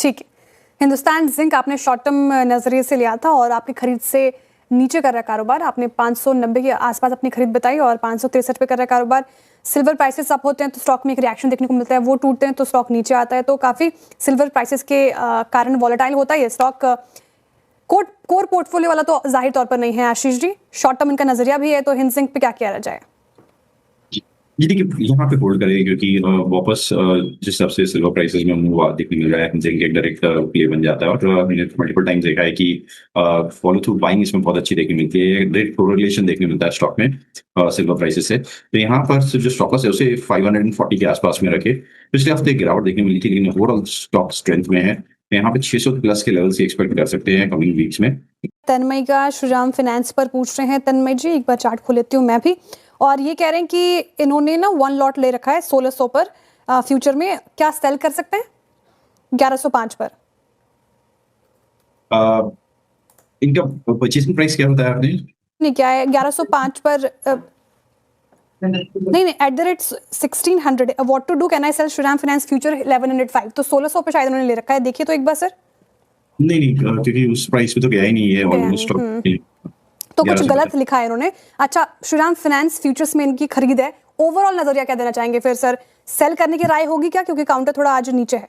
ठीक है। हिंदुस्तान जिंक आपने शॉर्ट टर्म नजरिए से लिया था और आपकी खरीद से नीचे कर रहा है कारोबार। आपने 590 के आसपास अपनी खरीद बताई और 563 पे कर रहा है कारोबार। सिल्वर प्राइसेस अप होते हैं तो स्टॉक में एक रिएक्शन देखने को मिलता है, वो टूटते हैं तो स्टॉक नीचे आता है। तो काफी सिल्वर प्राइसेस के कारण वॉलेटाइल होता है ये स्टॉक। कोर पोर्टफोलियो वाला तो जाहिर तौर पर नहीं है आशीष जी, शॉर्ट टर्म इनका नजरिया भी है, तो हिंद जिंक पे क्या किया जाए? जी देखिए, यहाँ पे होल्ड करें क्योंकि वापस जिस हिसाब से सिल्वर प्राइसेस में मूव देखने मिल रहा है, जिंक एक डायरेक्ट प्ले बन जाता है। और मैंने मल्टीपल टाइम्स देखा है कि फॉलो थ्रू बाइंग इसमें बहुत अच्छी देखने मिलती है, डायरेक्ट कोरिलेशन देखने मिलता है स्टॉक में सिल्वर प्राइसेस से। तो यहाँ पर जो स्टॉक है उसे 540 के आसपास में रखे। पिछले हफ्ते गिरावट देखने मिली थी, लेकिन ओवरऑल स्टॉक स्ट्रेंथ में है। तो यहाँ पे 600 प्लस के लेवल से एक्सपेक्ट कर सकते हैं कमिंग वीक्स में। तन्मय का श्रीराम फाइनेंस पर पूछ रहे हैं। तन्मय जी एक बार चार्ट खोल लेती हूँ मैं भी, और ये कह रहे हैं कि इन्होंने ना 1 लॉट ले रखा है 1600 पर फ्यूचर में, क्या सेल कर सकते हैं 1105 पर? इनका परचेसिंग प्राइस क्या बताया आपने? नहीं, क्या है 1105 पर? नहीं at the rate 1600। What to do, can I sell Shriram finance future 1105? तो 1600 पे शायद उन्होंने ले रखा है, देखिए तो एक बार सर। नहीं, क्योंकि उस प्राइस पे तो गया ही नहीं है ऑलमोस्ट। तो कुछ गलत लिखा है इन्होंने। अच्छा, श्रीराम फाइनेंस फ्यूचर्स में इनकी खरीद है, ओवरऑल नजरिया क्या देना चाहेंगे फिर सर? सेल करने की राय होगी क्या, क्योंकि काउंटर थोड़ा आज नीचे है?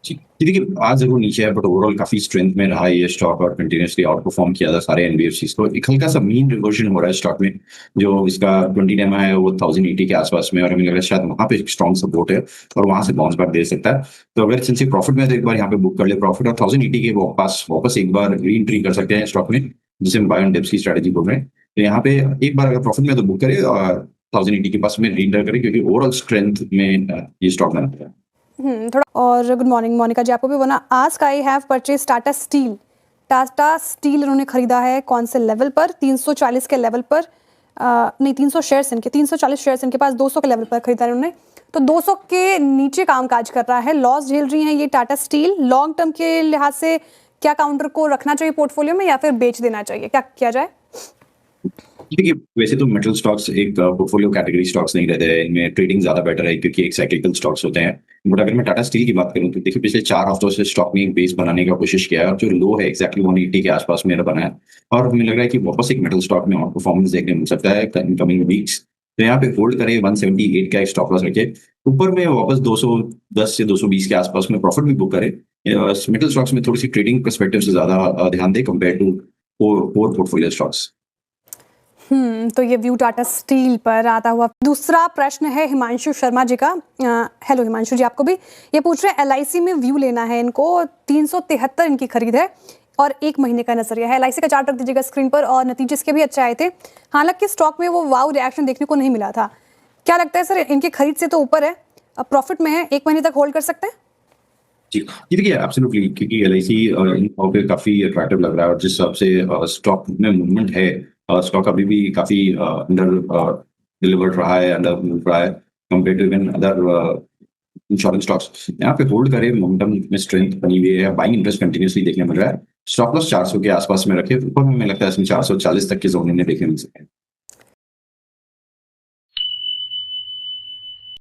जी देखिए, आज जरूर नीचे है बट ओवरऑल काफी स्ट्रेंथ में रहा है ये स्टॉक और कंटिन्यूसली आउट परफॉर्म किया था सारे एनबीएफसीज को। एक हल्का सा मीन रिवर्जन हो रहा है स्टॉक में, जो इसका 20 डेमा है वो 1080 के आसपास में, और हमें लग रहा है शायद वहां पे एक स्ट्रॉन्ग सपोर्ट है और वहां से बाउंस बैक दे सकता है। तो अगर सिंस प्रॉफिट में तो एक बार यहाँ पे बुक कर ले प्रॉफिट, और 1080 के वापस एक बार री एंट्री कर सकते हैं स्टॉक में, जिसे हम बाय एंड डिप्स की स्ट्रेटेजी बोल रहे हैं। तो यहाँ पे एक बार अगर प्रॉफिट में तो बुक करे और 1080 के पास में री एंटर करे, क्योंकि ओवरऑल स्ट्रेंथ में ये स्टॉक बनता है। थोड़ा। और गुड मॉर्निंग मोनिका जी, आपको भी बोला। Ask I have purchase Tata steel. Tata steel इन्होंने खरीदा है कौन से लेवल पर? 340 के लेवल पर। नहीं, 300 शेयर्स इनके, 340 शेयर्स इनके पास 200 के लेवल पर खरीदा है उन्होंने। तो 200 के नीचे कामकाज कर रहा है, लॉस झेल रही है ये टाटा स्टील। लॉन्ग टर्म के लिहाज से क्या काउंटर को रखना चाहिए पोर्टफोलियो में या फिर बेच देना चाहिए, क्या किया जाए? देखिए, वैसे तो मेटल स्टॉक्स एक पोर्टफोलियो कैटेगरी स्टॉक्स नहीं रहते हैं, इनमें ट्रेडिंग ज्यादा बेटर है क्योंकि एक साइक्लिकल स्टॉक्स होते हैं। बट अगर मैं टाटा स्टील की बात करूं तो देखिए, पिछले 4 हफ्तों से स्टॉक ने एक बेस बनाने का कोशिश किया है और जो लो है एक्जैक्टली 180 के आसपास मेरा बना है, और हमें लग रहा है कि वापस एक मेटल स्टॉक में आउट परफॉर्मेंस देखने मिल सकता है इन कमिंग वीक्स। तो यहाँ पे होल्ड करें, 178 का एक स्टॉप लॉस रखे, ऊपर में वापस 210 से 220 के आसपास में प्रॉफिट भी बुक करें। मेटल स्टॉक्स में थोड़ी सी ट्रेडिंग पर्सपेक्टिव से ज्यादा ध्यान दें compare to core portfolio stocks. तो ये व्यू टाटा स्टील पर आता हुआ। दूसरा प्रश्न है हिमांशु शर्मा जी का। हेलो हिमांशु जी, आपको भी ये पूछ रहे हैं एलआईसी में व्यू लेना है इनको। 373 इनकी खरीद है और 1 महीने का नजरिया है। एलआईसी का चार्ट रख दीजिएगा स्क्रीन पर, और नतीजे इसके भी अच्छे आए थे। हालांकि स्टॉक में वो वाव रिएक्शन देखने को नहीं मिला था। क्या लगता है सर, इनकी खरीद से तो ऊपर है, अब प्रॉफिट में है, 1 महीने तक होल्ड कर सकते हैं? जी देखिए, एब्सोल्युटली, क्योंकि एलआईसी पे काफी अट्रैक्टिव लग रहा है, और जिस हिसाब से स्टॉक में मूवमेंट है, स्टॉक अभी भी काफी अंडर डिलीवर्ड रहा है, अंडर मूव रहा है compare to even other insurance stocks. यहाँ पे होल्ड करें, मोमेंटम में स्ट्रेंथ बनी हुई है, बाइंग इंटरेस्ट कंटिन्यूसली देखने मिल रहा है। स्टॉप लॉस 400 के आसपास में रखे, ऊपर में लगता है इसमें 440 तक के जोन देखने मिल सकते हैं।